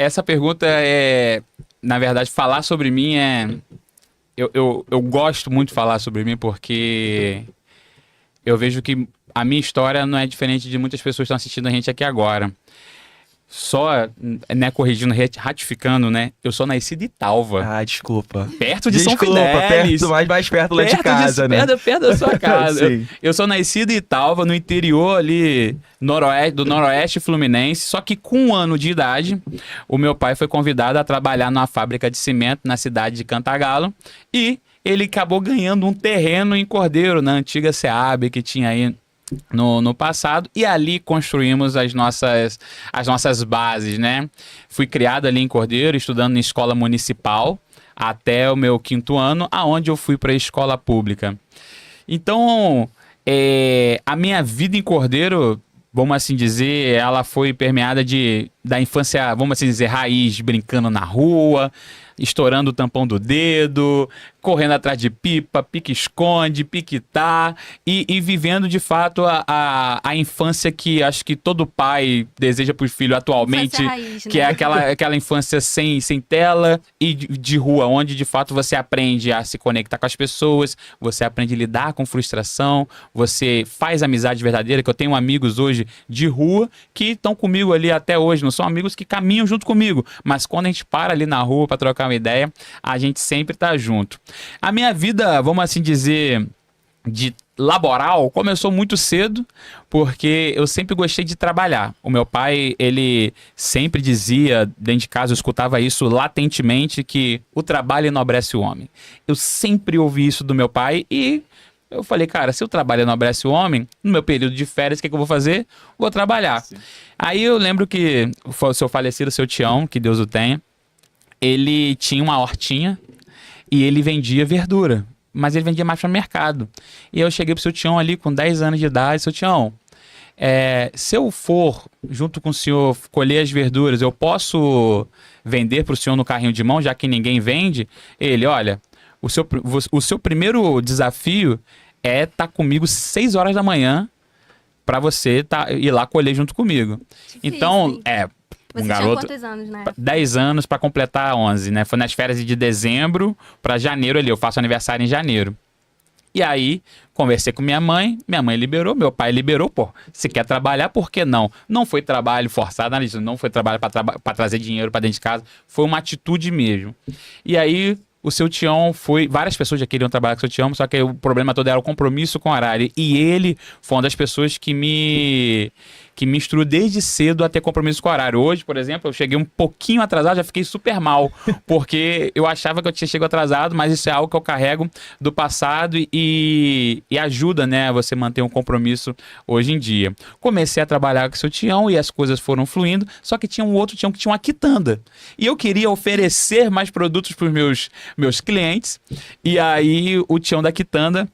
essa pergunta na verdade, falar sobre mim eu gosto muito de falar sobre mim porque eu vejo que a minha história não é diferente de muitas pessoas que estão assistindo a gente aqui agora. Só, né, corrigindo, ratificando, né? Eu sou nascido em Italva. Ah, desculpa. Perto de São Fidélis. Perto, mais perto lá de casa, né? Perto da sua casa. Sim. Eu sou nascido em Italva, no interior ali, do noroeste fluminense. Só que com 1 ano de idade, o meu pai foi convidado a trabalhar numa fábrica de cimento na cidade de Cantagalo. E ele acabou ganhando um terreno em Cordeiro, na antiga SEAB que tinha aí no passado, e ali construímos as nossas bases, né? Fui criado ali em Cordeiro, estudando em escola municipal até o meu 5º ano, aonde eu fui para a escola pública. Então, a minha vida em Cordeiro, vamos assim dizer, ela foi permeada da infância, vamos assim dizer, raiz, brincando na rua, estourando o tampão do dedo, correndo atrás de pipa, pique-esconde, piquetá, e vivendo de fato a infância que acho que todo pai deseja para o filho atualmente, Raiz, né? que é aquela infância sem tela e de rua, onde de fato você aprende a se conectar com as pessoas, você aprende a lidar com frustração, você faz amizade verdadeira, que eu tenho amigos hoje de rua que estão comigo ali até hoje, não são amigos que caminham junto comigo, mas quando a gente para ali na rua para trocar uma ideia, a gente sempre tá junto. A minha vida, vamos assim dizer, de laboral começou muito cedo, porque eu sempre gostei de trabalhar. O meu pai, ele sempre dizia, dentro de casa, eu escutava isso latentemente, que o trabalho enobrece o homem. Eu sempre ouvi isso do meu pai e eu falei, cara, se o trabalho enobrece o homem, no meu período de férias, o que eu vou fazer? Vou trabalhar. Sim. Aí eu lembro que o seu falecido, seu Tião, que Deus o tenha, ele tinha uma hortinha e ele vendia verdura, mas ele vendia mais para mercado. E eu cheguei pro seu Tião ali com 10 anos de idade, seu Tião, se eu for junto com o senhor colher as verduras, eu posso vender pro senhor no carrinho de mão, já que ninguém vende? Ele, olha, o seu primeiro desafio é estar comigo 6 horas da manhã para você ir lá colher junto comigo. Difícil, então, hein? Um Você garoto, tinha quantos anos, né? 10 anos para completar 11, né? Foi nas férias de dezembro para janeiro ali. Eu faço aniversário em janeiro. E aí, conversei com minha mãe liberou, meu pai liberou. Pô, se quer trabalhar, por que não? Não foi trabalho forçado, não foi trabalho para trazer dinheiro para dentro de casa. Foi uma atitude mesmo. E aí, o seu Tião várias pessoas já queriam trabalhar com o seu Tião, só que o problema todo era o compromisso com o horário. E ele foi uma das pessoas que me instruiu desde cedo a ter compromisso com o horário. Hoje, por exemplo, eu cheguei um pouquinho atrasado, já fiquei super mal, porque eu achava que eu tinha chegado atrasado, mas isso é algo que eu carrego do passado e ajuda, né, você manter um compromisso hoje em dia. Comecei a trabalhar com o seu Tião e as coisas foram fluindo, só que tinha um outro Tião que tinha uma quitanda. E eu queria oferecer mais produtos para os meus clientes, e aí o Tião da quitanda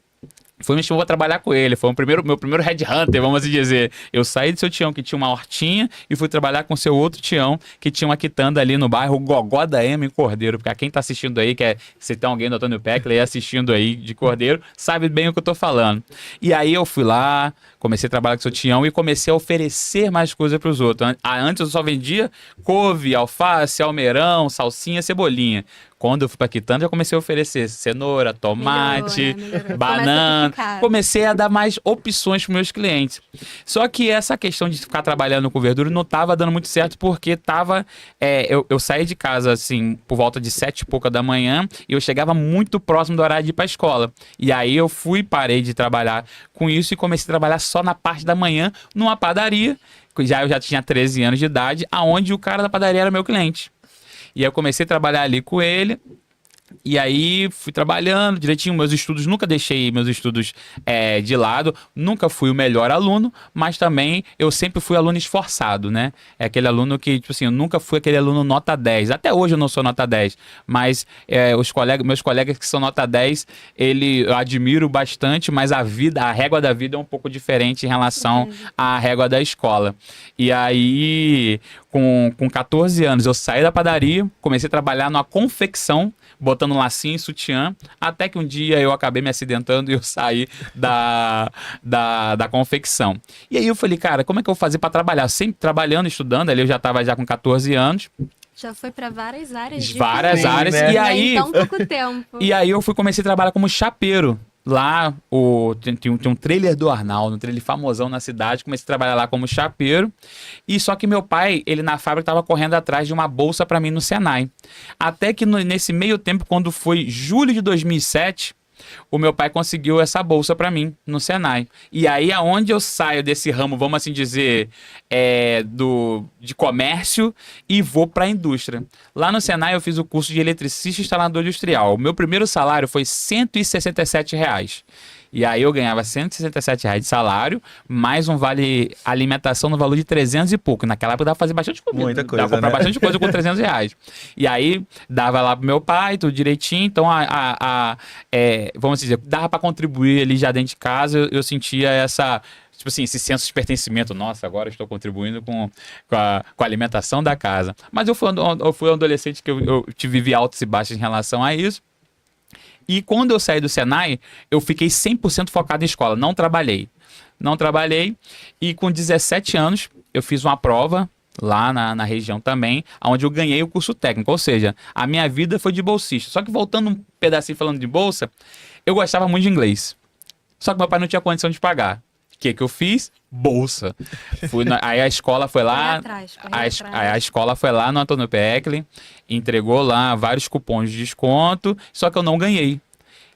me chamou a trabalhar com ele. Foi meu primeiro headhunter, vamos assim dizer. Eu saí do seu Tião, que tinha uma hortinha, e fui trabalhar com seu outro Tião, que tinha uma quitanda ali no bairro Gogó da Ema, em Cordeiro. Porque quem tá assistindo aí, se tem alguém do Antônio Peckler assistindo aí de Cordeiro, sabe bem o que eu tô falando. E aí eu fui lá, comecei a trabalhar com seu Tião e comecei a oferecer mais coisas para os outros. Antes eu só vendia couve, alface, almeirão, salsinha, cebolinha. Quando eu fui pra quitanda, já comecei a oferecer cenoura, tomate, Melhorou. banana. Comecei a dar mais opções para meus clientes. Só que essa questão de ficar trabalhando com verdura não estava dando muito certo, porque eu saí de casa assim por volta de 7 e pouca da manhã e eu chegava muito próximo do horário de ir para a escola. E aí eu parei de trabalhar com isso e comecei a trabalhar só na parte da manhã numa padaria. Eu já tinha 13 anos de idade, aonde o cara da padaria era meu cliente. E aí eu comecei a trabalhar ali com ele. E aí fui trabalhando direitinho, meus estudos, nunca deixei meus estudos de lado, nunca fui o melhor aluno, mas também eu sempre fui aluno esforçado, né? É aquele aluno que, tipo assim, eu nunca fui aquele aluno nota 10, até hoje eu não sou nota 10, mas meus colegas que são nota 10, eu admiro bastante, mas a régua da vida é um pouco diferente em relação à régua da escola. E aí, com 14 anos, eu saí da padaria, comecei a trabalhar numa confecção, botando um lacinho e sutiã, até que um dia eu acabei me acidentando e eu saí da confecção. E aí eu falei, cara, como é que eu vou fazer para trabalhar? Sempre trabalhando, estudando, ali eu já estava com 14 anos, Já foi para várias áreas. Várias áreas. Né? E aí, em tão pouco tempo. e aí eu comecei a trabalhar como chapeiro. Lá, tem um trailer do Arnaldo, um trailer famosão na cidade. Comecei a trabalhar lá como chapeiro. E só que meu pai, ele na fábrica estava correndo atrás de uma bolsa para mim no Senai. Até que nesse meio tempo, quando foi julho de 2007, o meu pai conseguiu essa bolsa para mim no Senai. E aí aonde eu saio desse ramo, vamos assim dizer, de comércio e vou para a indústria. Lá no Senai eu fiz o curso de eletricista e instalador industrial. O meu primeiro salário foi R$ 167. E aí eu ganhava R$ 167 de salário, mais um vale alimentação no valor de 300 e pouco. Naquela época dava pra fazer bastante comida. Muita coisa, dava pra comprar né? bastante coisa com R$ 300. E aí dava lá pro meu pai, tudo direitinho. Então, vamos dizer, dava pra contribuir ali já dentro de casa. Eu sentia essa... Tipo assim, esse senso de pertencimento. Nossa, agora eu estou contribuindo com a alimentação da casa. Mas eu fui um adolescente que eu vivi altos e baixos em relação a isso. E quando eu saí do Senai, eu fiquei 100% focado em escola. Não trabalhei. E com 17 anos, eu fiz uma prova lá na região também, onde eu ganhei o curso técnico. Ou seja, a minha vida foi de bolsista. Só que voltando um pedacinho falando de bolsa, eu gostava muito de inglês. Só que meu pai não tinha condição de pagar. O que eu fiz? Bolsa. Aí a escola foi lá. A escola foi lá no Antônio Peckley, entregou lá vários cupons de desconto, só que eu não ganhei.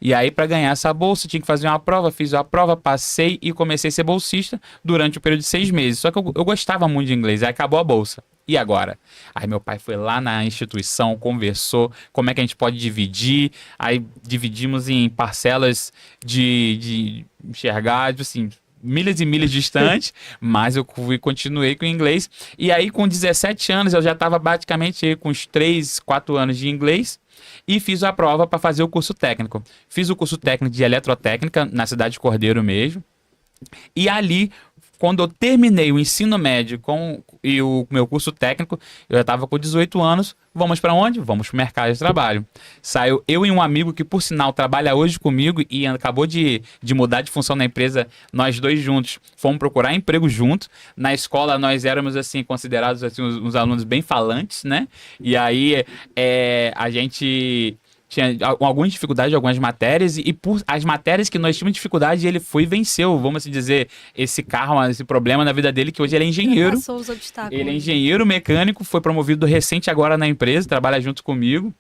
E aí, para ganhar essa bolsa, tinha que fazer uma prova, fiz a prova, passei e comecei a ser bolsista durante o período de 6 meses. Só que eu gostava muito de inglês, aí acabou a bolsa. E agora? Aí meu pai foi lá na instituição, conversou, como é que a gente pode dividir. Aí dividimos em parcelas de enxergar, assim, milhas e milhas distante, mas eu continuei com o inglês. E aí, com 17 anos, eu já estava praticamente com uns 3, 4 anos de inglês e fiz a prova para fazer o curso técnico. Fiz o curso técnico de eletrotécnica na cidade de Cordeiro mesmo. E ali, quando eu terminei o ensino médio e o meu curso técnico, eu já estava com 18 anos. Vamos para onde? Vamos para o mercado de trabalho. Saiu eu e um amigo que, por sinal, trabalha hoje comigo e acabou de mudar de função na empresa. Nós dois juntos fomos procurar emprego junto. Na escola, nós éramos assim considerados assim, uns alunos bem falantes, né? E aí a gente tinha algumas dificuldades em algumas matérias e por as matérias que nós tínhamos dificuldade, ele foi e venceu, vamos assim dizer, esse karma, esse problema na vida dele, que hoje ele é engenheiro. Passou os obstáculos. Ele é engenheiro mecânico, foi promovido recente agora na empresa, trabalha junto comigo.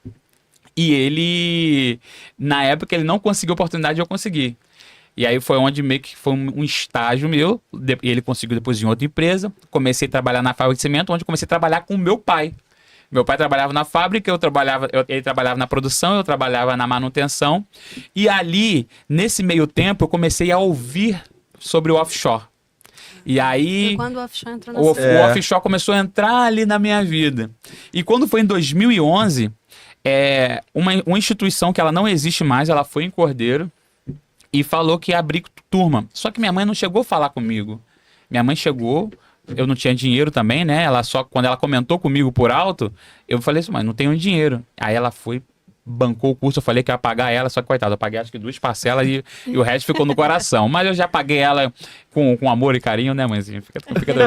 E ele, na época, ele não conseguiu oportunidade, eu consegui. E aí foi onde meio que foi um estágio meu, ele conseguiu depois em outra empresa. Comecei a trabalhar na fábrica de cimento, onde comecei a trabalhar com o meu pai. Meu pai trabalhava na fábrica, ele trabalhava na produção, eu trabalhava na manutenção. E ali, nesse meio tempo, eu comecei a ouvir sobre o offshore. E aí, foi quando o offshore entrou na o offshore começou a entrar ali na minha vida. E quando foi em 2011, uma instituição que ela não existe mais, ela foi em Cordeiro e falou que ia abrir turma. Só que minha mãe não chegou a falar comigo. Minha mãe chegou... Eu não tinha dinheiro também, né? Quando ela comentou comigo por alto, eu falei assim, mas não tenho dinheiro. Aí ela foi, bancou o curso, eu falei que ia pagar ela, só que coitado, eu paguei acho que 2 parcelas e o resto ficou no coração. Mas eu já paguei ela com amor e carinho, né, mãezinha? Fica tranquilo.